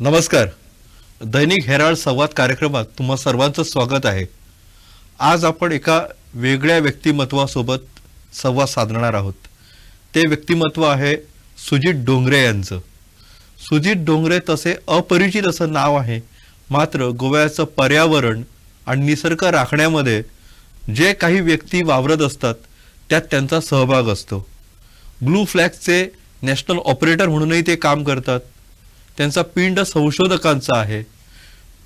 नमस्कार. दैनिक हेराल्ड संवाद कार्यक्रमात तुम्हा सर्वांचं स्वागत आहे. आज आपण एका वेगळ्या व्यक्तिमत्वासोबत संवाद साधणार आहोत. ते व्यक्तिमत्व आहे सुजित डोंगरे यांचं. सुजित डोंगरे तसे अपरिचित असं नाव आहे, मात्र गोव्याचं पर्यावरण आणि निसर्ग राखण्यामध्ये जे काही व्यक्ती वावरत असतात त्यात त्यांचा सहभाग असतो. ब्लू फ्लॅगचे नॅशनल ऑपरेटर म्हणूनही ते काम करतात. त्यांचा पिंड संशोधकांचा आहे.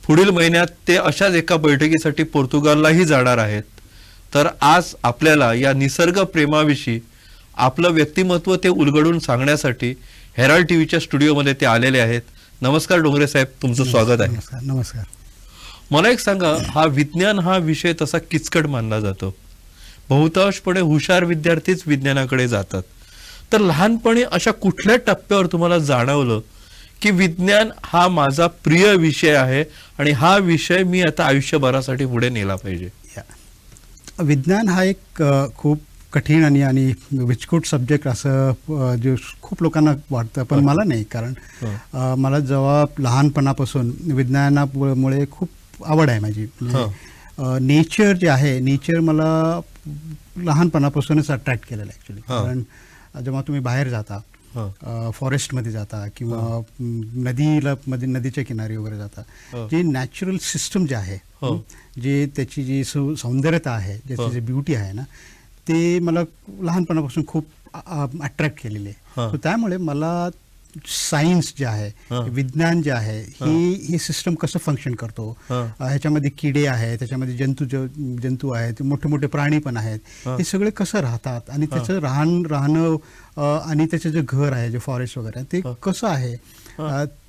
पुढील महिन्यात ते अशाच एका बैठकीसाठी पोर्तुगाललाही जाणार आहेत. तर आज आपल्याला या निसर्ग प्रेमाविषयी आपलं व्यक्तिमत्व ते उलगडून सांगण्यासाठी हेराल्ड टीव्हीच्या स्टुडिओमध्ये ते आलेले आहेत. नमस्कार डोंगरे साहेब, तुमचं स्वागत आहे. नमस्कार. मला एक सांगा, हा विज्ञान हा विषय तसा किचकट मानला जातो. बहुतांशपणे हुशार विद्यार्थीच विज्ञानाकडे जातात. तर लहानपणी अशा कुठल्या टप्प्यावर तुम्हाला जाणवलं की विज्ञान हा माझा प्रिय विषय आहे आणि हा विषय मी आता आयुष्यभरासाठी पुढे नेला पाहिजे? विज्ञान हा एक खूप कठीण आणि विचकूट सब्जेक्ट असं जे खूप लोकांना वाटतं, पण मला नाही. कारण मला जेव्हा लहानपणापासून विज्ञानामुळे खूप आवड आहे माझी. नेचर जे आहे, नेचर मला लहानपणापासूनच अट्रॅक्ट केलेलं आहे ॲक्च्युली. कारण जेव्हा तुम्ही बाहेर जाता, फॉरेस्टमध्ये जाता किंवा नदीच्या किनारी वगैरे जाता, जे नॅचरल सिस्टम जे आहे, जे त्याची जी सौंदर्यता आहे, ज्याची जी ब्युटी आहे ना, ते मला लहानपणापासून खूप अट्रॅक्ट केलेले आहे. तर त्यामुळे मला सायन्स जे आहे, विज्ञान जे आहे, हे सिस्टम कसं फंक्शन करतो, ह्याच्यामध्ये किडे आहेत, त्याच्यामध्ये जंतू आहेत, मोठे मोठे प्राणी पण आहेत, हे सगळे कसं राहतात आणि त्याचं राहणं आणि त्याचं जे घर आहे, जे फॉरेस्ट वगैरे ते कसं आहे,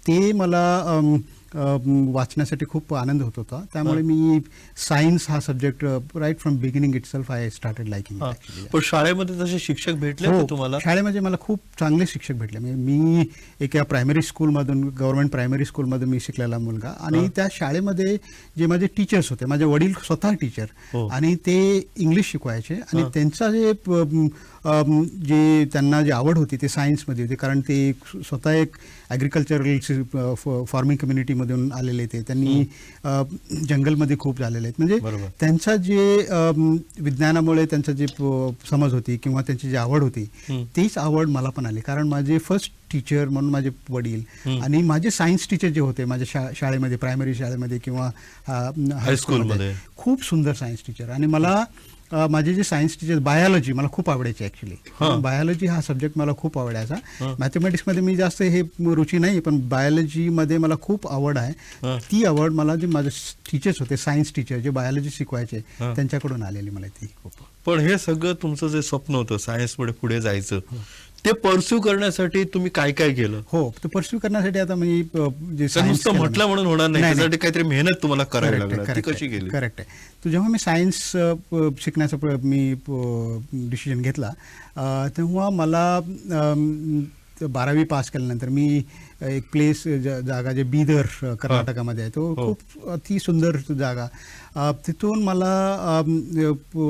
ते मला वाचण्यासाठी खूप आनंद होत होता. त्यामुळे मी सायन्स हा subject right from beginning itself I started liking. पण शाळेमध्ये तसे शिक्षक भेटले का तुम्हाला? शाळेमध्ये मला खूप चांगले शिक्षक भेटले. मी एका प्रायमरी स्कूलमधून, गव्हर्नमेंट प्रायमरी स्कूलमधून मी शिकलेला मुलगा. आणि त्या शाळेमध्ये जे माझे टीचर्स होते, माझे वडील स्वतः टीचर, आणि ते इंग्लिश शिकवायचे. आणि त्यांचा जे त्यांना जी आवड होती ते सायन्समध्ये होती. कारण ते स्वतः एक ॲग्रिकल्चरल फार्मिंग कम्युनिटीमधून आलेले ते. त्यांनी जंगलमध्ये खूप झालेले आहेत. म्हणजे त्यांचा जे विज्ञानामुळे त्यांचा जे समज होती किंवा त्यांची जी आवड होती, तीच आवड मला पण आली. कारण माझे फर्स्ट टीचर म्हणून माझे वडील आणि माझे सायन्स टीचर जे होते माझ्या शाळेमध्ये, प्रायमरी शाळेमध्ये किंवा हायस्कूलमध्ये, खूप सुंदर सायन्स टीचर. आणि मला माझे जे सायन्स टीचर, बायोलॉजी मला खूप आवडायची ॲक्च्युली. बायोलॉजी हा सब्जेक्ट मला खूप आवडायचा. मॅथमॅटिक्समध्ये मी जास्त हे रुची नाही, पण बायोलॉजीमध्ये मला खूप आवड आहे. ती आवड मला जे माझे टीचर्स होते, सायन्स टीचर जे बायोलॉजी शिकवायचे, त्यांच्याकडून आलेली मला ती खूप. पण हे सगळं तुमचं जे स्वप्न होतं सायन्समध्ये पुढे जायचं, ते परस्यू करण्यासाठी तुम्ही काय काय केलं? हो, ते परस्यू करण्यासाठी आता मी नुसतं म्हटलं म्हणून होणार नाही, त्यासाठी काहीतरी मेहनत तुम्हाला करावी लागणार. ती कशी केली? करेक्ट आहे. तर जेव्हा मी सायन्स शिकण्याचा मी डिसिजन घेतला, तेव्हा मला 12वी पास केल्यानंतर मी एक प्लेस जागा जे बीदर कर्नाटकामध्ये आहे, तो खूप अति सुंदर जागा. तिथून मला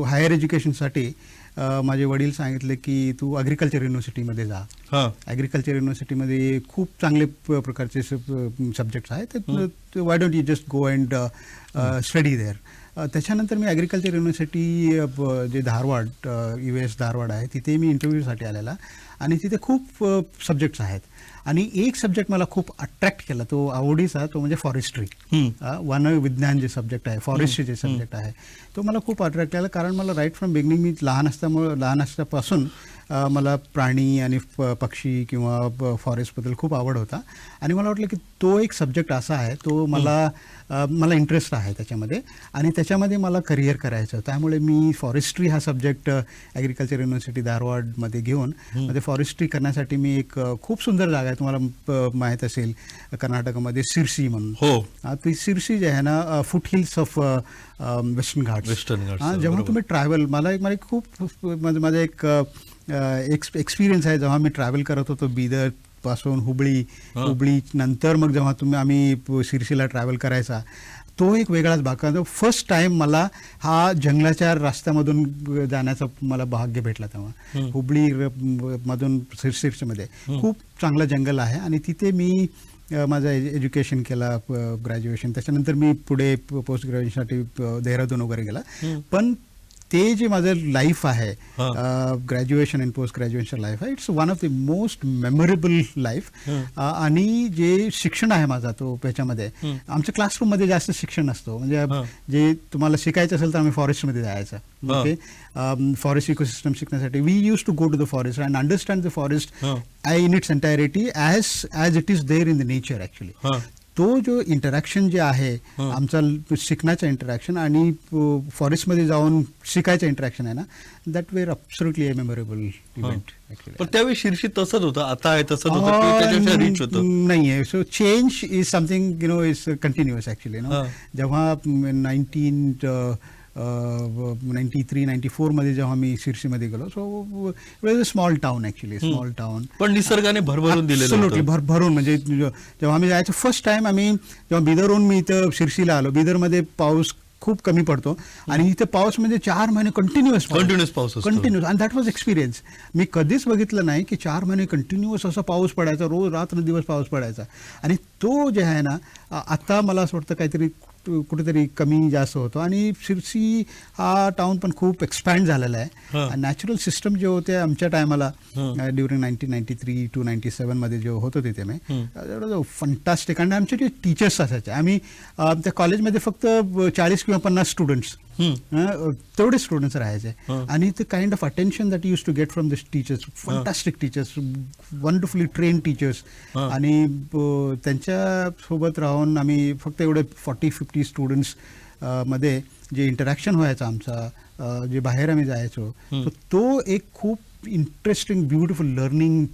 हायर एज्युकेशनसाठी माझे वडील सांगितले की तू ॲग्रिकल्चर युनिव्हर्सिटीमध्ये जा. ॲग्रिकल्चर युनिव्हर्सिटीमध्ये खूप चांगले प्रकारचे सब्जेक्ट्स आहेत. Why don't you just go and study there. त्याच्यानंतर मी ॲग्रिकल्चर युनिव्हर्सिटी जे धारवाड, US धारवाड आहे, तिथे मी इंटरव्ह्यूसाठी आलेला. आणि तिथे खूप सब्जेक्ट्स आहेत. आणि एक सब्जेक्ट मला खूप अट्रॅक्ट केला, तो आवडीचा, तो म्हणजे फॉरेस्ट्री. वन विज्ञान जे सब्जेक्ट आहे, फॉरेस्ट्री जे सब्जेक्ट आहे, तो मला खूप अट्रॅक्ट केला. कारण मला राईट फ्रॉम बिगिनिंग, मी लहान असल्यापासून मला प्राणी आणि पक्षी किंवा फॉरेस्टबद्दल खूप आवड होता. आणि मला वाटलं की तो एक सब्जेक्ट असा आहे, तो मला इंटरेस्ट आहे त्याच्यामध्ये, आणि त्याच्यामध्ये मला करिअर करायचं. त्यामुळे मी फॉरेस्ट्री हा सब्जेक्ट ॲग्रिकल्चर युनिव्हर्सिटी धारवाडमध्ये घेऊन, म्हणजे फॉरेस्ट्री करण्यासाठी मी एक खूप सुंदर जागा आहे, तुम्हाला माहीत असेल, कर्नाटकामध्ये सिरसी म्हणून. ती सिरसी जे आहे ना, foot hills of western Ghats. जेव्हा तुम्ही ट्रॅव्हल, मला खूप माझा एक एक्सपिरियन्स आहे. जेव्हा मी ट्रॅव्हल करत होतो बीदर पासून हुबळी नंतर मग जेव्हा आम्ही सिरसीला ट्रॅव्हल करायचा, तो एक वेगळाच भाग. फर्स्ट टाइम मला हा जंगलाच्या रस्त्यामधून जाण्याचा मला भाग्य भेटला. तेव्हा हुबळी मधून सिरसीमध्ये खूप चांगलं जंगल आहे आणि तिथे मी माझं एज्युकेशन केला, ग्रॅज्युएशन. त्याच्यानंतर मी पुढे पोस्ट ग्रॅज्युएशनसाठी देहरादून वगैरे गेला. पण ते जे माझं लाईफ आहे, graduation and post graduation life आहे, it's one of the most memorable life. आणि जे शिक्षण आहे माझा तो त्याच्यामध्ये, आमच्या क्लासरूममध्ये जास्त शिक्षण नसतो. म्हणजे जे तुम्हाला शिकायचं असेल तर आम्ही फॉरेस्टमध्ये जायचं. ओके, फॉरेस्ट इकोसिस्टम शिकण्यासाठी we use to go to the forest and understand the forest in its entirety as it is there in the nature. Actually तो जो इंटरॅक्शन जे आहे आमचा शिकण्याचं इंटरॅक्शन आणि फॉरेस्टमध्ये जाऊन शिकायचं इंटरॅक्शन आहे ना, that were absolutely a memorable event. पण त्यावेळी शिर्षी तसंच होतं, आता आहे तसंच होतं की त्याच्यापेक्षा रिच होतं? नाहीये. So change is something is continuous actually. जेव्हा 1993-94 मध्ये जेव्हा मी शिर्सीमध्ये गेलो, so it was a small town actually, small town. पण निसर्गाने भरभरून दिलेलं होतं. भरभरून. म्हणजे जेव्हा आम्ही जायचं फर्स्ट टाइम, आम्ही जेव्हा बिदरहून मी इथं शिर्सीला आलो, बिदरमध्ये पाऊस खूप कमी पडतो आणि इथे पाऊस म्हणजे 4 महिने कंटिन्युअस पाऊस, कंटिन्युअस. आणि दॅट वॉज एक्सपिरियन्स. मी कधीच बघितलं नाही की 4 महिने कंटिन्युअस असा पाऊस पडायचा, रोज रात्र दिवस पाऊस पडायचा. आणि तो जे आहे ना, आता मला असं वाटतं काहीतरी कुठेतरी कमी जास्त होतो. आणि शिर्सी हा टाउन पण खूप एक्सपॅन्ड झालेला आहे. नॅचरल सिस्टम जे होते आमच्या टायमाला ड्युरिंग 1993 to 97 मध्ये जे होतं तिथे मी फंटास्टिक. आणि आमचे जे टीचर्स असायचे, आम्ही त्या कॉलेजमध्ये फक्त 40 किंवा 50 स्टुडंट्स, तेवढे स्टुडंट्स राहायचे. आणि ते kind of attention that use to get from this teachers, fantastic teachers, wonderfully train teachers. आणि त्यांच्या सोबत राहून आम्ही फक्त एवढे 40-50 स्टुडंट्स मध्ये जे इंटरॅक्शन व्हायचं आमचा, जे बाहेर आम्ही जायचो, तो एक खूप इंटरेस्टिंग ब्युटिफुल लर्निंग.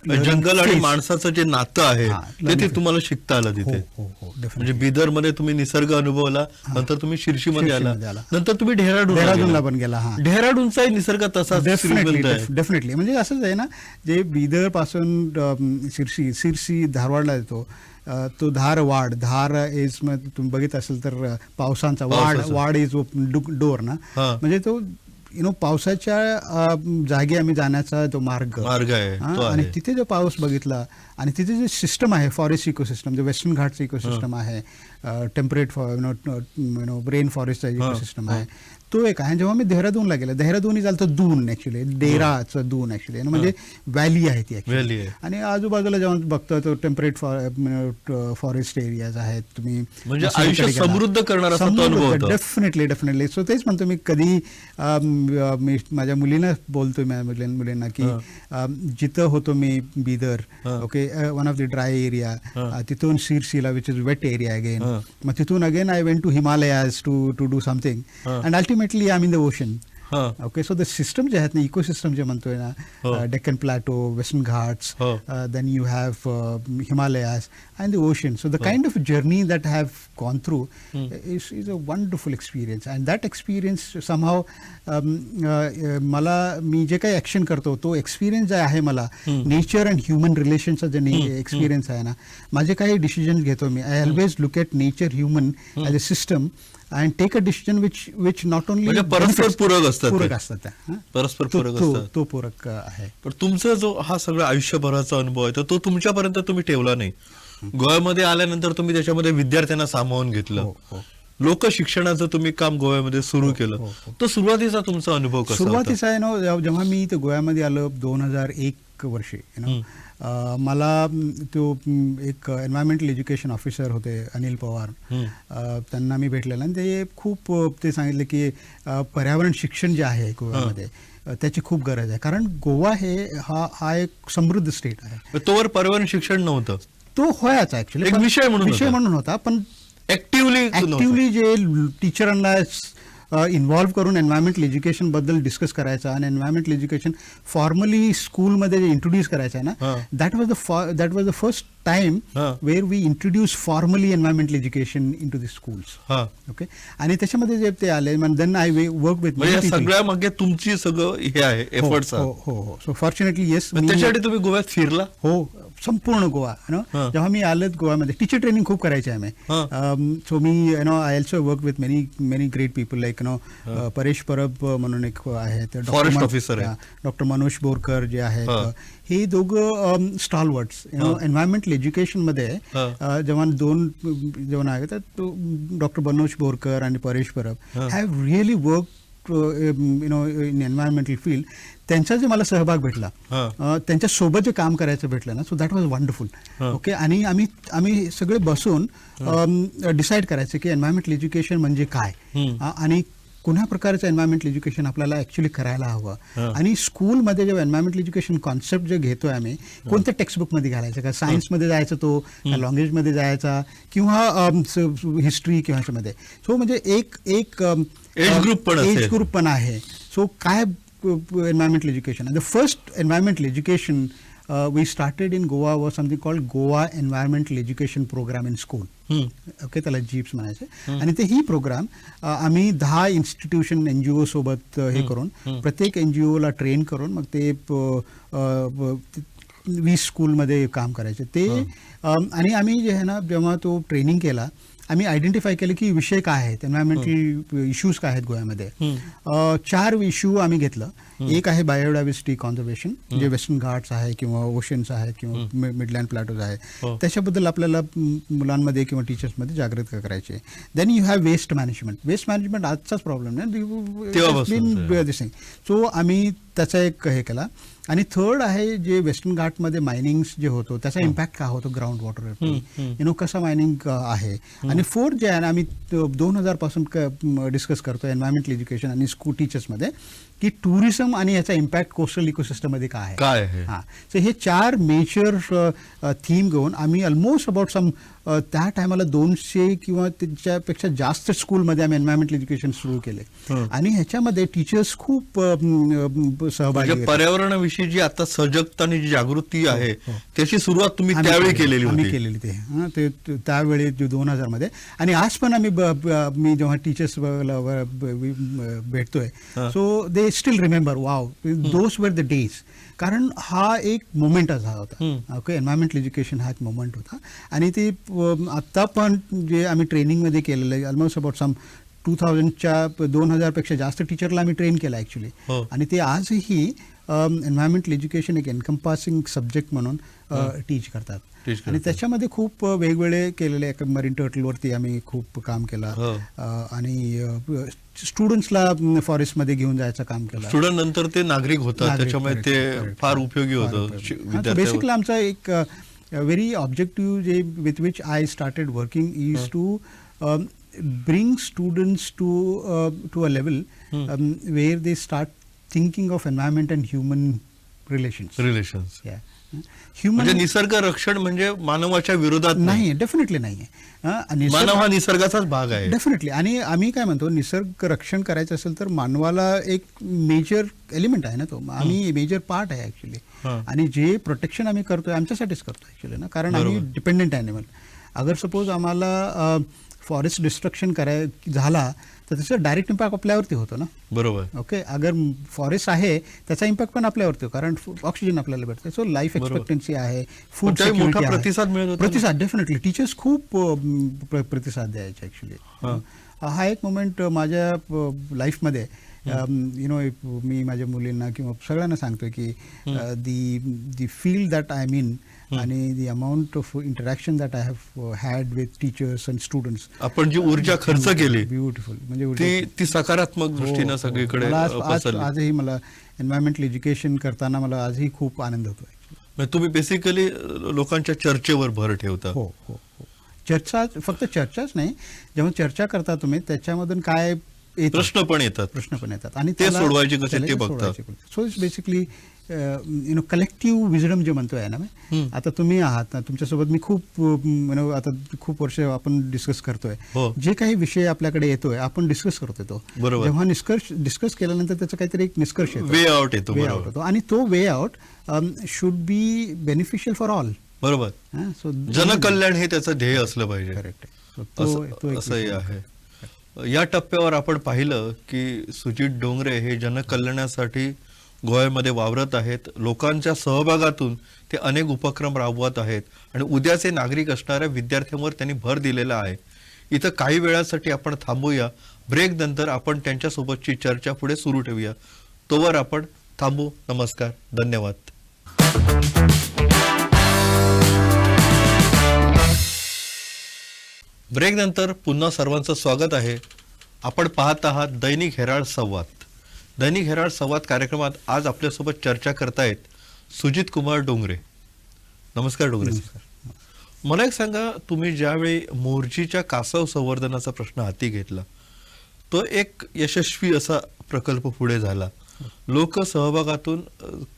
जंगल आणि माणसाचं जे नातं आहे ते तुम्हाला शिकता आलं तिथे. म्हणजे बिदर मध्ये तुम्ही निसर्ग अनुभवला, नंतर तुम्ही शिर्षीमध्ये आला, नंतर तुम्ही डेहराडूनला पण गेला. डेहराडूनचाही निसर्ग तसा डेफिनेटली. म्हणजे असंच आहे ना, जे बिदर पासून शिर्सी धारवाडला येतो, तो धार इज, तुम्ही बघित असेल तर पावसांचा वाड इज डोर ना. म्हणजे तो पावसाच्या जागी आम्ही जाण्याचा तो मार्ग आहे. आणि तिथे जो पाऊस बघितला आणि तिथे जे सिस्टम आहे, फॉरेस्ट इकोसिस्टम, जे वेस्टर्न घाटचं इकोसिस्टम आहे, टेम्परेट रेन फॉरेस्टचा इकोसिस्टम आहे, तो एक आहे. जेव्हा मी देहरादूनला गेलो, देहरादून इज आल्सो दून ॲक्च्युली, डेराचं दून ॲक्च्युली, म्हणजे व्हॅली आहे ती ॲक्च्युली. आणि आजूबाजूला जेव्हा बघतो तो टेम्परेट फॉरेस्ट एरियाज आहेत. तुम्ही म्हणजे आयुष्य समृद्ध करणारा. डेफिनेटली. सो तेच म्हणतो मी, कधी मी माझ्या मुलींना बोलतोय, माझ्या मुलींना की जिथं होतो मी Bidar, okay, one of the dry area, तिथून शिर्सीला which is wet area again. मग तिथून again I went to Himalayas to do something and ultimately I am in the ocean. Okay, so the system जे आहेत ना, इकोसिस्टम जे म्हणतोय ना, Deccan plateau, western Ghats, then you have Himalayas and the ocean. So the kind of journey that have gone through is a wonderful experience. And that experience somehow मला, मी जे काही action करतो तो एक्सपिरियन्स जे आहे मला, नेचर अँड ह्युमन रिलेशनचा जे experience आहे ना, माझे काही डिसिजन घेतो मी, I always look at nature human as a system and take a decision which not only परस्पर पूरक असतात, परस्पर तो पूरक आहे. पण तुमचा जो हा सगळा आयुष्यभराचा अनुभव आहे तो तुमच्यापर्यंत तुम्ही ठेवला नाही. गोव्यामध्ये आल्यानंतर तुम्ही त्याच्यामध्ये विद्यार्थ्यांना सामावून घेतलं, लोक शिक्षणाचं तुम्ही काम गोव्यामध्ये सुरू केलं. तो सुरुवातीचा तुमचा अनुभव कसा? सुरुवातीचा आहे ना, जेव्हा मी इथे गोव्यामध्ये आलो 2001 वर्षी, मला तो एक एन्व्हायरमेंटल एज्युकेशन ऑफिसर होते, अनिल पवार, त्यांना मी भेटलेलं आणि ते खूप ते सांगितले की पर्यावरण शिक्षण जे आहे गोव्यामध्ये त्याची खूप गरज आहे. कारण गोवा हा एक समृद्ध स्टेट आहे. तोवर पर्यावरण शिक्षण नव्हतं, तो व्हायचा ऍक्च्युली विषय म्हणून होता, पण ऍक्टिव्हली जे टीचरांना इन्व्हॉल्व्ह करून एन्व्हायरमेंटल एज्युकेशन बद्दल डिस्कस करायचं आणि एन्व्हायरमेंटल एज्युकेशन फॉर्मली स्कूलमध्ये जे इंट्रोड्यूस करायचं आहे ना, that was the first time where we introduce formally environmental education in to the schools. Okay, आणि त्याच्यामध्ये जे ते आले, देन आय वर्क विथ, सगळ्या मागे तुमची सगळं हे आहे एफर्ट्स. हो. So fortunately yes. त्याच्यासाठी तुम्ही गोव्यात फिरला? हो, संपूर्ण गोवा हां. जेव्हा मी आलो गोव्यामध्ये टीचर ट्रेनिंग खूप करायचे आम्ही. So me I also work with many great people like Paresh Parab म्हणून एक आहेत, Forest officer आहे. डॉक्टर मनोज बोरकर जे आहेत, हां. हे दोघं स्टॉलवर्ड्स एन्व्हायरमेंटल एज्युकेशनमध्ये जेव्हा आहेत डॉक्टर मनोज बोरकर आणि Paresh Parab have really work in environmental field. त्यांचा जे मला सहभाग भेटला, त्यांच्या सोबत जे काम करायचं भेटलं ना, so that was wonderful. Okay, आणि आम्ही सगळे बसून डिसाईड करायचं की एन्व्हायरमेंटल एज्युकेशन म्हणजे काय आणि कुणा प्रकारचं एन्व्हायरमेंटल एज्युकेशन आपल्याला ऍक्च्युली करायला हवं. आणि स्कूलमध्ये जेव्हा एन्व्हायरमेंटल एज्युकेशन कॉन्सेप्ट जे घेतोय आम्ही, कोणत्या टेक्स्टबुकमध्ये घालायचं, का सायन्समध्ये जायचं तो, का लँग्वेजमध्ये जायचा, किंवा हिस्ट्री किंवा ह्याच्यामध्ये. सो म्हणजे एक एज ग्रुप पण आहे. सो काय environmental education, and the first environmental education we started in Goa was something called Goa Environmental Education Program in school. Okay, त्याला जीप्स म्हणायचे. आणि ते ही प्रोग्राम आम्ही 10 इन्स्टिट्यूशन NGO सोबत हे करून, प्रत्येक NGO ला ट्रेन करून मग ते 20 स्कूलमध्ये काम करायचे ते. आणि आम्ही जे आहे ना, जेव्हा तो ट्रेनिंग केला, आम्ही आयडेंटिफाय केलं की विषय काय आहेत, एन्व्हायरमेंटल इश्यूज काय आहेत गोव्यामध्ये. 4 इश्यू आम्ही घेतलं. एक आहे बायोडायव्हर्सिटी कॉन्झर्वेशन, जे वेस्टर्न घाट्स आहे किंवा ओशन्स आहेत किंवा मिडलँड प्लॅटोज आहे, त्याच्याबद्दल आपल्याला मुलांमध्ये किंवा टीचर्समध्ये जागृत करायचे. Then you have waste management. Waste management आजचाच प्रॉब्लेम नाही. सो आम्ही त्याचा एक हे केला. आणि थर्ड आहे जे वेस्टर्न घाटमध्ये मायनिंग जे होतो त्याचा इम्पॅक्ट काय होतो ग्राउंड वॉटर, कसा मायनिंग आहे. आणि फोर्थ जे आहे ना, आम्ही 2000 पासून डिस्कस करतो एन्व्हायरमेंटल एज्युकेशन आणि स्कूल टीचर्समध्ये, की टुरिझम आणि याचा इम्पॅक्ट कोस्टल इकोसिस्टम मध्ये काय आहे. हां, सो हे 4 मेजर थीम घेऊन आम्ही ऑलमोस्ट अबाउट सम त्या टायमाला 200 किंवा त्याच्यापेक्षा जास्त स्कूलमध्ये आम्ही एन्व्हायरमेंटल एज्युकेशन सुरू केले. आणि ह्याच्यामध्ये टीचर्स खूप सहभागी. पर्यावरणाविषयी जी आता सजगता आणि जी जागृती आहे त्याची सुरुवात तुम्ही त्यावेळी केलेली केलेली ते त्यावेळी 2000 मध्ये. आणि आज पण मी जेव्हा टीचर्स भेटतोय, so they still remember, wow, those were the days. कारण हा एक मोमेंटच होता. ओके, एन्व्हायरमेंटल एज्युकेशन हा एक मोमेंट होता. आणि ते आत्ता पण जे आम्ही ट्रेनिंगमध्ये केलेलं आहे, ऑलमोस्ट अबाउट सम 2000 पेक्षा जास्त टीचरला आम्ही ट्रेन केला ऍक्च्युली. आणि ते आजही एन्व्हायरमेंटल एज्युकेशन एक एनकम्पासिंग सब्जेक्ट म्हणून टीच करतात. आणि त्याच्यामध्ये खूप वेगवेगळे केलेले, मरीन टर्टलवरती आम्ही खूप काम केलं. आणि स्टुडंट्सला फॉरेस्टमध्ये घेऊन जायचं काम केलं. स्टुडंट नंतर ते नागरिक होतात, त्याच्यामुळे ते फार उपयोगी होतं. बेसिकली आमचा एक व्हेरी ऑब्जेक्टिव्ह जे with which I started working is to bring students to a level where they start thinking of environment and human relations. Yeah. म्हणजे निसर्ग रक्षण म्हणजे मानवाच्या विरोधात नाही, डेफिनेटली नाही. मानव हा निसर्गाचाच भाग आहे. डेफिनेटली. आणि आम्ही काय म्हणतो, निसर्ग रक्षण करायचं असेल तर मानवाला एक मेजर एलिमेंट आहे ना, तो आम्ही मेजर पार्ट आहे ऍक्च्युली. आणि जे प्रोटेक्शन आम्ही करतोय आमच्यासाठीच करतोय ऍक्च्युली ना, कारण आम्ही डिपेंडेंट ॲनिमल. अगर सपोज आम्हाला फॉरेस्ट डिस्ट्रक्शन झाला तर त्याचा डायरेक्ट इम्पॅक्ट आपल्यावरती होतो ना. बरोबर. ओके, अगर फॉरेस्ट आहे त्याचा इम्पॅक्ट पण आपल्यावरती होतो, कारण ऑक्सिजन आपल्याला भेटते. सो लाईफ एक्सपेक्टन्सी आहे, फूड सिक्युरिटी आहे. प्रतिसाद डेफिनेटली टीचर्स खूप प्रतिसाद द्यायचे ऍक्च्युली. हा एक मोमेंट माझ्या लाईफमध्ये, मी माझ्या मुलींना किंवा सगळ्यांना सांगतोय की the field that I mean आणि the amount of interaction that I have had with teachers and students, आपण जी ऊर्जा खर्च केली ब्युटिफुल, म्हणजे ती सकारात्मक दृष्टीनं सगळीकडे. आजही मला एन्व्हायरमेंटल एज्युकेशन करताना मला आजही खूप आनंद होतो. तुम्ही बेसिकली लोकांच्या चर्चेवर भर ठेवता. हो हो हो. चर्चा, फक्त चर्चाच नाही, जेव्हा चर्चा करता तुम्ही त्याच्यामधून काय प्रश्न पण येतात आणि ते सोडवायचे कसे ते बघतात. So it's basically collective wisdom जे म्हणतोय ना. आता तुम्ही आहात ना, तुमच्यासोबत मी खूप आता खूप वर्ष आपण डिस्कस करतोय. जे काही विषय आपल्याकडे येतोय आपण डिस्कस करतोय, तो जेव्हा डिस्कस केल्यानंतर त्याचा काहीतरी एक निष्कर्ष येतो, वे आउट येतो. आणि तो way out should be beneficial for all. बरोबर. सो जनकल्याण हे त्याचं ध्येय असलं पाहिजे. करेक्ट. असंही आहे. या टप्प्यावर आपण पाहिलं की सुजित डोंगरे हे जनकल्याणासाठी गोव्यामध्ये वावरत आहेत. लोकांच्या सहभागातून ते अनेक उपक्रम राबवत आहेत आणि उद्याचे नागरिक असणाऱ्या विद्यार्थ्यांवर त्यांनी भर दिलेला आहे. इथं काही वेळासाठी आपण थांबूया. ब्रेक नंतर आपण त्यांच्यासोबतची चर्चा पुढे सुरू ठेवूया. तोवर आपण थांबू. नमस्कार, धन्यवाद. ब्रेक नंतर पुन्हा सर्वांचं स्वागत आहे. आपण पाहत आहात दैनिक हेराल्ड संवाद. दैनिक हेराल्ड संवाद कार्यक्रमात आज आपल्यासोबत चर्चा करतायत सुजित कुमार डोंगरे. नमस्कार डोंगरे. मला एक सांगा, तुम्ही ज्यावेळी मोर्जीच्या कासव संवर्धनाचा प्रश्न हाती घेतला, तो एक यशस्वी असा प्रकल्प पुढे झाला. लोक सहभागातून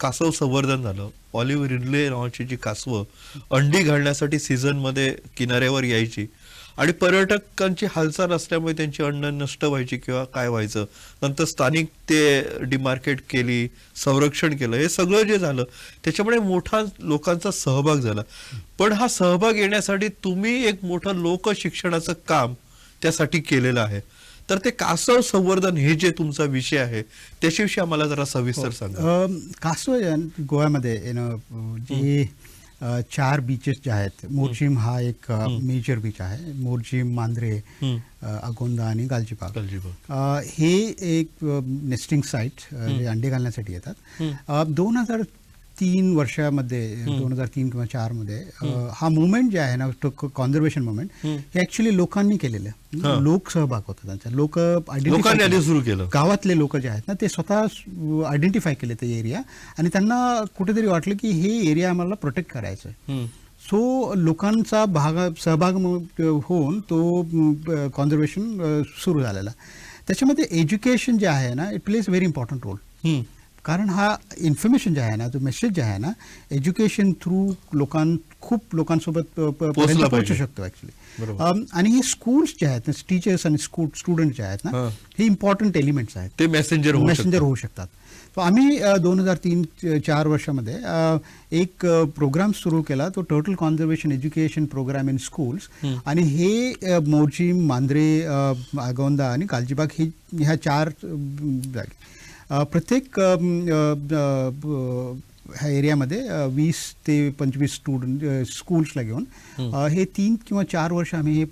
कासव संवर्धन झालं. ऑलिव्ह रिडले नावाची जी कासवं अंडी घालण्यासाठी सीझनमध्ये किनाऱ्यावर यायची आणि पर्यटकांची हालचाल असल्यामुळे त्यांची अंड नष्ट व्हायची किंवा काय व्हायचं. नंतर स्थानिक ते डिमार्केट केली, संरक्षण केलं. हे सगळं जे झालं त्याच्यामुळे मोठा लोकांचा सहभाग झाला. पण हा सहभाग येण्यासाठी तुम्ही एक मोठं लोकशिक्षणाचं काम त्यासाठी केलेलं आहे. तर ते कासव संवर्धन हे जे तुमचा विषय आहे त्याच्याविषयी आम्हाला जरा सविस्तर सांगा. कासव गोव्यामध्ये जे 4 बीचेस जे आहेत, मोर्जिम हा एक मेजर बीच आहे. मोर्जिम, मांद्रे, अगोंदा आणि गालजीबाग. हे एक नेस्टिंग साईट जे अंडे घालण्यासाठी येतात. 2003 वर्षामध्ये, 2003 किंवा 4 मध्ये हा मुवमेंट जे आहे ना, कॉन्झर्वेशन मुवमेंट, हे ऍक्च्युली लोकांनी केलेलं. लोक सहभाग होता त्यांचा. लोकांनी आधी सुरू केलं. गावातले लोक जे आहेत ना, ते स्वतः आयडेंटिफाय केले ते एरिया आणि त्यांना कुठेतरी वाटलं की हे एरिया आम्हाला प्रोटेक्ट करायचं आहे. सो लोकांचा सहभाग होऊन तो कॉन्झर्वेशन सुरू झालेला. त्याच्यामध्ये एज्युकेशन जे आहे ना, it plays very important role. कारण हा इन्फॉर्मेशन जे आहे ना, तो मेसेज जे आहे ना, एज्युकेशन थ्रू खूप लोकांसोबत पोहोचू शकतो ऍक्च्युली. आणि हे स्कूल्स जे आहेत, टीचर्स आणि स्टुडंट जे आहेत ना, हे इम्पॉर्टंट एलिमेंट्स आहेत. ते मेसेंजर होऊ शकतात. तो आम्ही 2003-4 वर्षामध्ये एक प्रोग्राम सुरू केला, तो turtle conservation education programme in schools. आणि हे मोर्जिम, मांद्रे, अगोंदा आणि गालजीबाग ह्या 4 जागे प्रत्येक ह्या एरियामध्ये 20 ते 25 स्कूल्सला घेऊन हे 3 किंवा 4 वर्ष आम्ही हे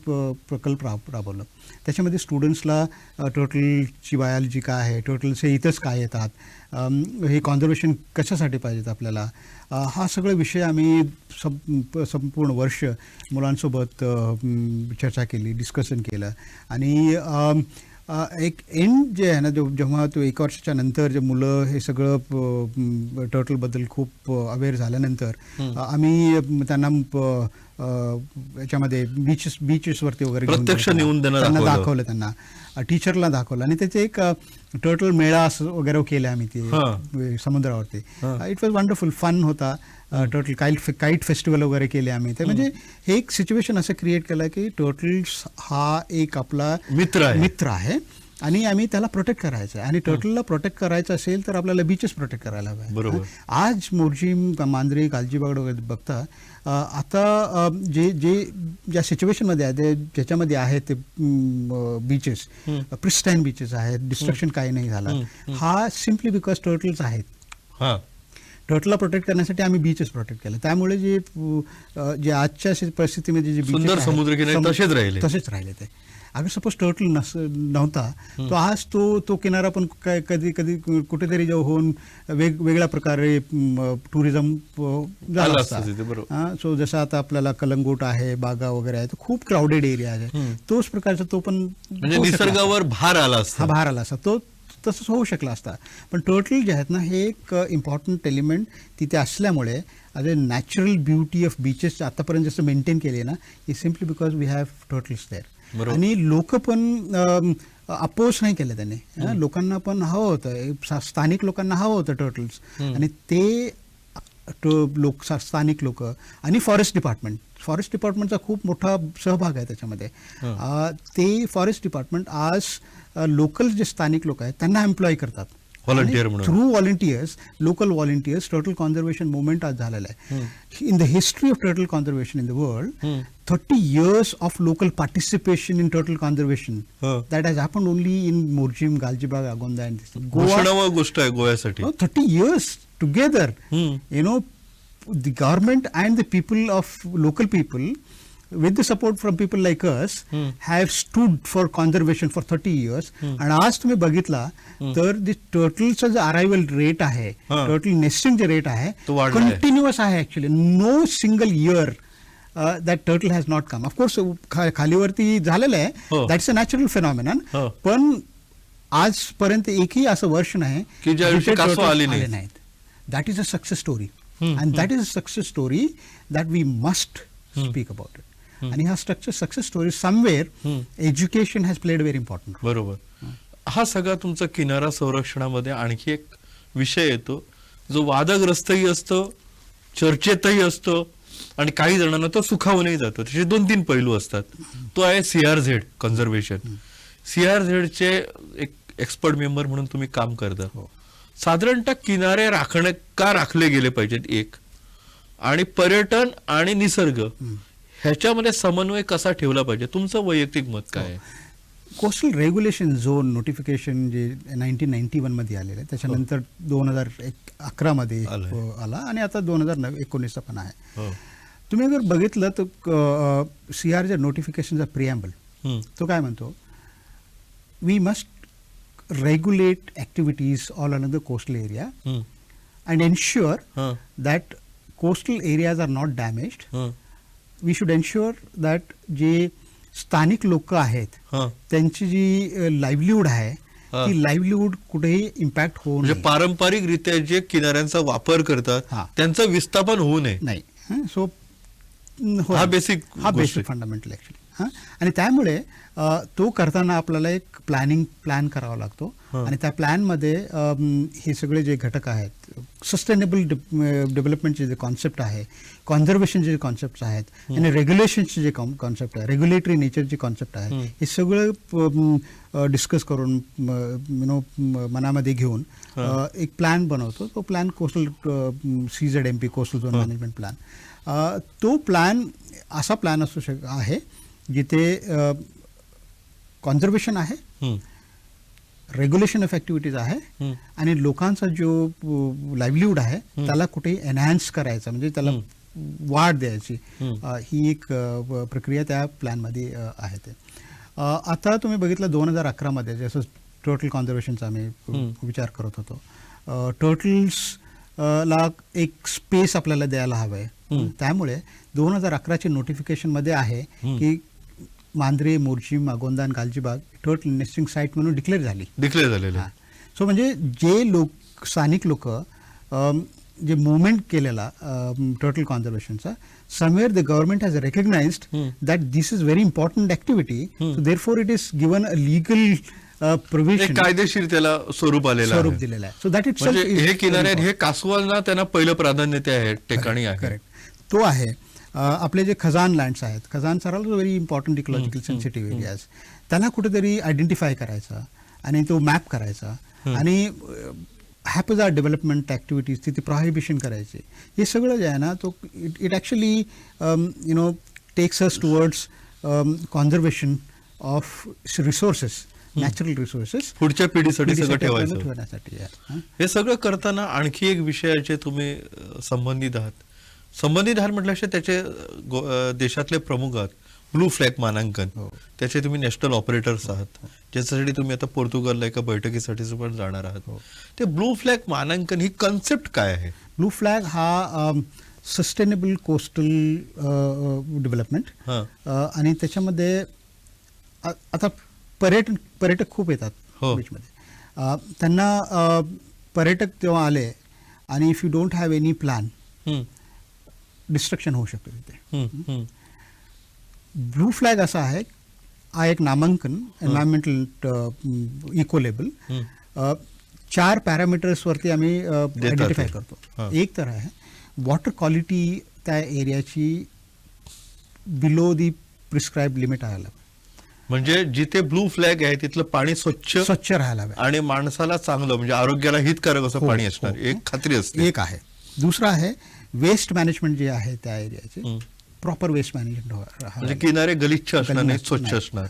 प्रकल्प राबवलं. त्याच्यामध्ये स्टुडंट्सला टर्टलची बायोलॉजी काय आहे, टर्टल्स हे इथंच काय येतात, हे कॉन्झर्वेशन कशासाठी पाहिजेत आपल्याला, हा सगळे विषय आम्ही संपूर्ण वर्ष मुलांसोबत चर्चा केली, डिस्कशन केलं. आणि एक एंड जे आहे ना, जेव्हा तो 1 वर्षाच्या नंतर जे मुलं हे सगळं टर्टलबद्दल खूप अवेअर झाल्यानंतर आम्ही त्यांना याच्यामध्ये बीचेसवरती वगैरे प्रत्यक्ष नेऊन त्यांना दाखवलं, त्यांना टीचरला दाखवलं. आणि त्याचे एक टर्टल मेळा वगैरे केले आम्ही ते समुद्रावरती. इट वॉज वंडरफुल, फन होता. टर्टल काईट फेस्टिवल वगैरे केले आम्ही. ते म्हणजे हे एक सिच्युएशन असं क्रिएट केलं की टर्टल्स हा एक आपला मित्र आहे आणि आम्ही त्याला प्रोटेक्ट करायचं आहे. आणि टर्टलला प्रोटेक्ट करायचं असेल तर आपल्याला बीचेस प्रोटेक्ट करायला हवं. आज मोर्जिम, मांद्रे, गालजीबाग वगैरे बघता, आता ज्या सिच्युएशनमध्ये आहे, ज्याच्यामध्ये आहे ते बीचेस प्रिस्टाईन बीचेस आहेत, डिस्ट्रक्शन काही नाही झालं, हा सिम्पली बिकॉज टर्टल्स आहेत. टर्टलला प्रोटेक्ट करण्यासाठी आम्ही बीचेस प्रोटेक्ट केलं. त्यामुळे जे आजच्या परिस्थितीमध्ये जे सुंदर समुद्र तसेच राहिले ते. अगर सपोज टर्टल नव्हता तो आज तो किनारा पण कधी कुठेतरी होऊन वेगवेगळ्या प्रकारे टुरिझम झाला असता. सो जसं आता आपल्याला कलंगूट आहे, बागा वगैरे आहे, तो खूप क्राऊडेड एरिया आहे, तोच प्रकारचा तो पण निसर्गावर भार आला असता, तो तसंच होऊ शकला असता. पण टर्टल जे आहेत ना, हे एक इम्पॉर्टंट एलिमेंट तिथे असल्यामुळे as a natural beauty of beaches आतापर्यंत जसं मेंटेन केले ना, is simply because we have turtles there. आणि लोक पण अपोज नाही केलं त्याने. लोकांना पण हवं होतं, स्थानिक लोकांना हवं होतं टर्टल्स. आणि ते स्थानिक लोक आणि फॉरेस्ट डिपार्टमेंटचा खूप मोठा सहभाग आहे त्याच्यामध्ये. ते फॉरेस्ट डिपार्टमेंट आज लोकल जे स्थानिक लोक आहेत त्यांना एम्प्लॉय करतात. Through volunteers, local volunteers, turtle conservation movement आज झालेला आहे. In the history of turtle conservation in the world, 30 years of local participation in turtle conservation. That has happened only in Morjim, Galjibag, Agonda and this. Goa गोष्ट आहे गोव्यासाठी. 30 years together. the government and the people of local people, with the support from people like us, have stood for conservation for 30 years. आणि आज तुम्ही बघितला तर टर्टलचा जो arrival rate आहे, टर्टल नेस्टिंग जे रेट आहे, तो वाढला आहे. कंटिन्युअस आहे. Actually no single year that turtle has not come. Of course खालीवरती झालेलं आहे, हो. That's a natural phenomenon. हो. पण आजपर्यंत एकही असं वर्ष नाही की ज्या दिवशी जिथे कासव turtles आली आले नाहीत. नाहीत. That is a success story, and that is a success story that we must speak about it. आणि हा success story somewhere education has played very important. बरोबर. हा सगळा तुमचा किनारा संरक्षणामध्ये आणखी एक विषय येतो जो वादग्रस्तही असतो, चर्चेतही असतो आणि काही जणांना तो सुखावूनही जातो. त्याचे 2-3 पैलू असतात. तो आहे CRZ कन्झर्वेशन. CRZ चे एक एक्सपर्ट मेंबर म्हणून तुम्ही काम करता. साधारणतः किनारे का राखले गेले पाहिजेत एक, आणि पर्यटन आणि निसर्ग ह्याच्यामध्ये समन्वय कसा ठेवला पाहिजे, तुमचं वैयक्तिक मत काय आहे? कोस्टल रेग्युलेशन झोन नोटिफिकेशन जे 1991 मध्ये आलेलं आहे, त्याच्यानंतर 2011 मध्ये आला आणि आता 2019 पण आहे. तुम्ही जर बघितलं तर CRZ नोटिफिकेशनचा प्रिॲम्बल तो काय म्हणतो, we must regulate activities all along the coastal area and ensure that coastal areas are not damaged. We should ensure that जे स्थानिक लोक आहेत त्यांची जी लाईव्हलीहूड आहे ती लाईव्हलीहूड कुठेही इम्पॅक्ट होऊ नये. म्हणजे पारंपरिकरित्या जे किनाऱ्यांचा वापर करतात त्यांचं विस्थापन होऊ नये. नाही. सो हा बेसिक फंडामेंटल ऍक्च्युली. आणि त्यामुळे तो करताना आपल्याला एक प्लॅन करावा लागतो. आणि त्या प्लॅनमध्ये हे सगळे जे घटक आहेत, सस्टेनेबल डेव्हलपमेंटचे जे कॉन्सेप्ट आहे, कॉन्झर्वेशनचे जे कॉन्सेप्ट आहेत, आणि रेग्युलेशनचे जे कॉन्सेप्ट आहे, रेग्युलेटरी नेचरचे कॉन्सेप्ट आहे, हे सगळं डिस्कस करून मनामध्ये घेऊन एक प्लॅन बनवतो. तो plan coastal CZMP coastal zone management plan. तो प्लॅन असा प्लॅन असू आहे जिथे कॉन्झर्वेशन आहे, रेग्युलेशन ऑफ ऍक्टिव्हिटीज आहे, आणि लोकांचा जो लाईव्हलीहूड आहे त्याला कुठेही एनहान्स करायचा, म्हणजे त्याला वाढ द्यायची, ही एक प्रक्रिया त्या प्लॅनमध्ये आहे. ते आता तुम्ही बघितलं 2011 मध्ये जसं टर्टल कॉन्झर्वेशनचा आम्ही विचार करत होतो. टर्टल्स ला एक स्पेस आपल्याला द्यायला हवंय. त्यामुळे 2011च्या नोटिफिकेशन मध्ये आहे की मांजरे, मोर्ची, मागोंदा आणि गालजीबाग टर्टल नेस्टिंग साईट म्हणून डिक्लेअर झालेले. सो म्हणजे जे स्थानिक लोक जे मुवमेंट केलेला टर्टल कॉन्झर्वेशनचा, somewhere the government has recognised that this is very important activity, so therefore it is given a legal provision, कायदेशीर त्याला स्वरूप दिलेलं आहे. सो दॅट इट हे किनारे हे कासवांना त्यांना पहिलं प्राधान्य त्या ठिकाणी आहे. करेक्ट. तो आहे. आपले जे खजान लँड्स आहेत, खजान सराल very important ecological sensitive areas, त्याला कुठेतरी आयडेंटिफाय करायचा आणि तो मॅप करायचा, आणि हॅपजार डेव्हलपमेंट ऍक्टिव्हिटीज तिथे प्रोहिबिशन करायचे. हे सगळं जे आहे ना, तो it actually takes us towards conservation of resources, natural resources, पुढच्या पिढीसाठी सगळं ठेवायचं. ठेवण्यासाठी. हे सगळं करताना आणखी एक विषयाचे तुम्ही संबंधित आहात म्हटल्याशिवाय त्याचे देशातले प्रमुख आहात. ब्लू फ्लॅग मानांकन, त्याचे तुम्ही नॅशनल ऑपरेटर्स आहात, ज्याच्यासाठी तुम्ही आता पोर्तुगालला एका बैठकीसाठी पण जाणार आहात. ते ब्लू फ्लॅग मानांकन ही कन्सेप्ट काय आहे? ब्लू फ्लॅग हा सस्टेनेबल कोस्टल डेव्हलपमेंट, आणि त्याच्यामध्ये आता पर्यटक खूप येतात बीचमध्ये. त्यांना पर्यटक तेव्हा आले आणि if you don't have any plan, destruction होऊ शकतं तिथे. ब्लू फ्लॅग असा आहे, हा एक नामांकन, एन्व्हायरमेंटल इको लेबल, 4 पॅरामीटर्स वरती आम्ही आयडेंटिफाय करतो. एक तर आहे वॉटर क्वालिटी त्या एरियाची बिलो दी प्रिस्क्राईब लिमिट राहायला, म्हणजे जिथे ब्लू फ्लॅग आहे तिथलं पाणी स्वच्छ राहायला हवं आणि माणसाला चांगलं, म्हणजे आरोग्याला हितकारक असं पाणी असणार, एक खात्री असते. एक आहे. दुसरं आहे वेस्ट मॅनेजमेंट जे आहे त्या एरियाचे, प्रॉपर वेस्ट मॅनेजमेंट, म्हणजे किनारे गलिच्छ असणार नाही, स्वच्छ असणार.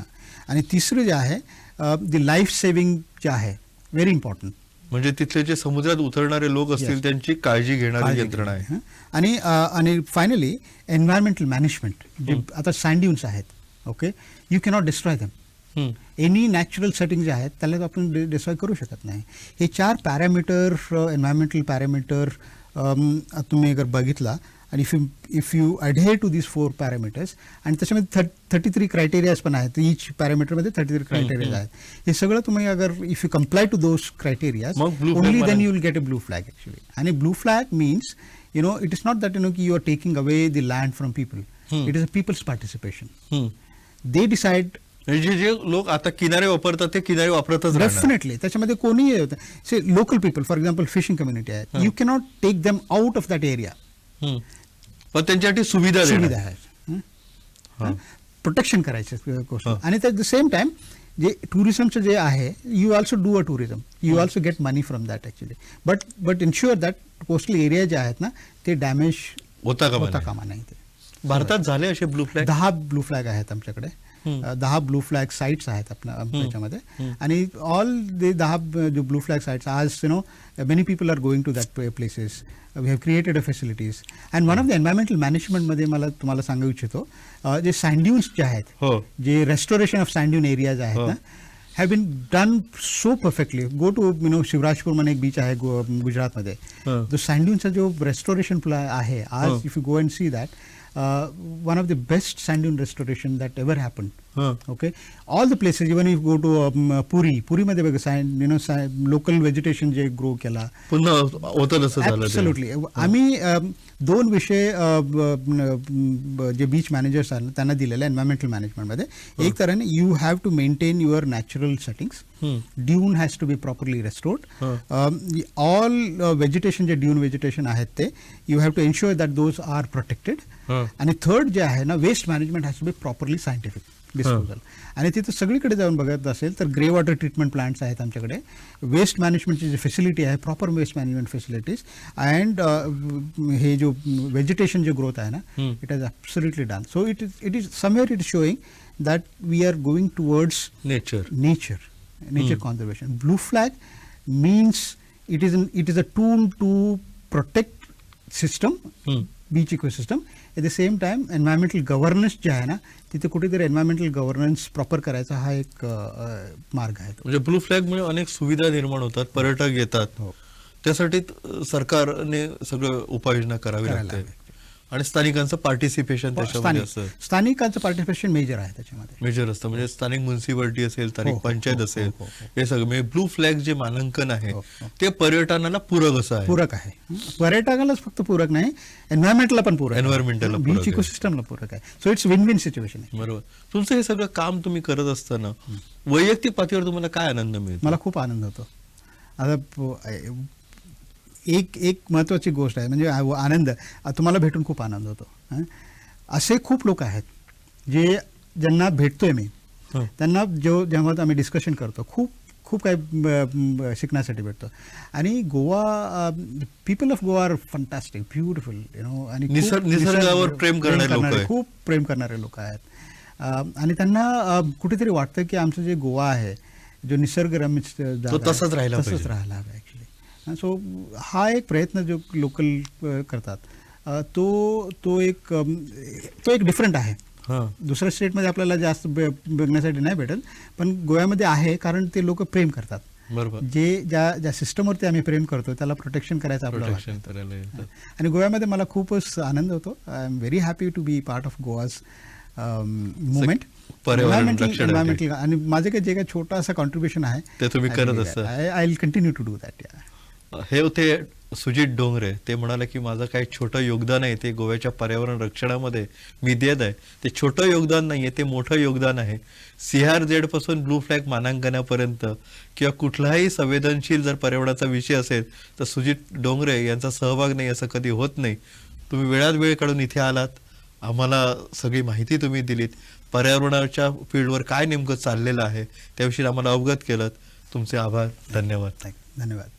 आणि तिसरं जे आहे दी लाईफ सेव्हिंग जे आहे, व्हेरी इम्पॉर्टंट, म्हणजे तिथले जे समुद्रात उतरणारे लोक असतील Yes. त्यांची काळजी घेणारी काळजी यंत्रणा घेणे, आहे. हं. आणि फायनली एन्व्हायरमेंटल मॅनेजमेंट जे आता सँड आहेत, okay, you cannot destroy them. हम्म. एनी नॅचरल सेटिंग जे आहेत त्याला आपण डिस्ट्रॉय करू शकत नाही. हे 4 पॅरामीटर, एन्व्हायरमेंटल पॅरामीटर तुम्ही अगर बघितला आणि if you adhere to this 4 parameters, आणि त्याच्यामध्ये 33 क्रायटेरियाज पण आहेत. इच पॅरामीटरमध्ये 33 क्रायटेरियाज आहेत. हे सगळं तुम्ही अगर if you comply to those criterias, मग blue flag ओनली देन मला- you will get a blue flag actually. आणि blue flag means it is not that की you are taking away the land from people. It is a people's participation. Hmm. They decide. म्हणजे जे लोक आता किनारे वापरतात ते किनारे वापरतच राहणार. डेफिनेटली त्याच्यामध्ये कोणीही होतं. Say local people, for example fishing community आहे, you cannot take them out of that area. Hmm. पण त्यांच्यासाठी सुविधा देणार. सुविधा आहे, हां. प्रोटेक्शन करायचे गोष्ट. हां. आणि ॲट द सेम टाइम जे टुरिझमचं जे आहे, you also do a tourism, you also get money from that actually. But ensure that coastal area जे आहेत ना ते डॅमेज होता का होता मला? कामा नाही. ते भारतात झाले असे ब्लू फ्लॅग? 10 ब्लू फ्लॅग आहेत आमच्याकडे. 10 ब्लू फ्लॅग साईट्स आहेत त्याच्यामध्ये. आणि ऑल दे 10 जो ब्लू फ्लॅग साईट्स, आज many people are going to that places. We have created a facilities. And one of the environmental मॅनेजमेंटमध्ये मला तुम्हाला सांगू इच्छितो, जे सँड्यून्स जे आहेत, हो. जे रेस्टोरेशन ऑफ सँड्यून एरियाज आहेत ना, have been done so perfectly. Go to Shivrajpur म्हणून एक बीच आहे गुजरातमध्ये. जो सँड्यूनचा जो रेस्टोरेशन आहे आज, if you go and see that, one of the best sand dune restoration that ever happened. Okay, all the places, even if you go to Puri मध्ये बघा सँड, लोकल व्हेजिटेशन जे grow केला. पुन्हा होतं तसं झालं ते. ॲब्सोल्युटली. आम्ही 2 विषय जे बीच मॅनेजर्स आहेत त्यांना दिलेले एन्व्हायरमेंटल मॅनेजमेंटमध्ये. एक तर you have to maintain your natural settings. Dune has to be properly restored. All vegetation जे ड्यून व्हेजिटेशन आहेत ते you have to ensure that those are protected. आणि थर्ड जे आहे ना, waste management has to be properly scientific disposal. आणि तिथं सगळीकडे जाऊन बघत असेल तर ग्रे वॉटर ट्रीटमेंट प्लांट्स आहेत आमच्याकडे. वेस्ट मॅनेजमेंटची जी फॅसिलिटी आहे, proper waste management facilities. And हे जो व्हेजिटेशन जे ग्रोथ आहे ना, it has absolutely done. So it is somewhere it is showing that we are going towards nature conservation. Blue flag means it is a tool to protect system, beach ecosystem. At the same time, environmental governance जे आहे ना, तिथे कुठेतरी environmental governance proper करायचा हा एक मार्ग आहे. म्हणजे ब्लू फ्लॅगमुळे अनेक सुविधा निर्माण होतात, पर्यटक येतात. त्यासाठी सरकारने सगळं उपाययोजना करावी लागते. आणि स्थानिकांचं पार्टिसिपेशन त्याच्यामध्ये असतं. स्थानिकांचं पार्टिसिपेशन मेजर आहे त्याच्यामध्ये. मेजर असतं. म्हणजे स्थानिक म्युन्सिपालिटी असेल, स्थानिक पंचायत असेल, हे सगळं. म्हणजे ब्लू फ्लॅग जे मानांकन आहे ते पर्यटनाला पूरक असं आहे. पूरक आहे. पर्यटकालाच फक्त पूरक नाही, एन्व्हायरमेंटला पण पूरक, एन्व्हायरमेंटला बीच इकोसिस्टमला पूरक आहे. So it's win win situation आहे. बरोबर. तुमचं हे सगळं काम तुम्ही करत असताना वैयक्तिक पातळीवर तुम्हाला काय आनंद मिळतो? मला खूप आनंद होतो. आता एक महत्त्वाची गोष्ट आहे म्हणजे आनंद, तुम्हाला भेटून खूप आनंद होतो. असे खूप लोक आहेत ज्यांना भेटतोय मी, त्यांना जेव्हा आम्ही डिस्कशन करतो खूप काही शिकण्यासाठी भेटतो. आणि Goa, people of Goa are fantastic, beautiful, आणि निसर्गावर प्रेम करणारे लोक आहेत. खूप प्रेम करणारे लोक आहेत. आणि त्यांना कुठेतरी वाटतं की आमचं जे गोवा आहे, जो निसर्गरम्य तसंच राहायला हवं ॲक्च्युली. सो हा एक प्रयत्न जो लोकल करतात तो एक डिफरंट आहे. दुसऱ्या स्टेटमध्ये आपल्याला जास्त बघण्यासाठी नाही भेटत, पण गोव्यामध्ये आहे, कारण ते लोक प्रेम करतात. बरोबर. ज्या सिस्टमवरती आम्ही प्रेम करतो त्याला प्रोटेक्शन करायचं आपल्याला. आणि गोव्यामध्ये मला खूपच आनंद होतो. I am very happy to be part of Goa's movement. Environmental. आणि माझे जे काही छोटासा कॉन्ट्रीब्युशन आहे ते तुम्ही करत असता. I will continue to do that. हे होते सुजित डोंगरे. ते म्हणाले की माझं काही छोटं योगदान आहे ते गोव्याच्या पर्यावरण रक्षणामध्ये मी देत आहे. ते छोटं योगदान नाहीये, ते मोठं योगदान आहे. CRZ पासून ब्लू फ्लॅग मानांकनापर्यंत किंवा कुठलाही संवेदनशील जर पर्यावरणाचा विषय असेल तर सुजित डोंगरे यांचा सहभाग नाही असं कधी होत नाही. तुम्ही वेळात वेळ काढून इथे आलात, आम्हाला सगळी माहिती तुम्ही दिलीत, पर्यावरणाच्या फील्डवर काय नेमकं चाललेलं आहे त्याविषयी आम्हाला अवगत केलं. तुमचे आभार. धन्यवाद. धन्यवाद.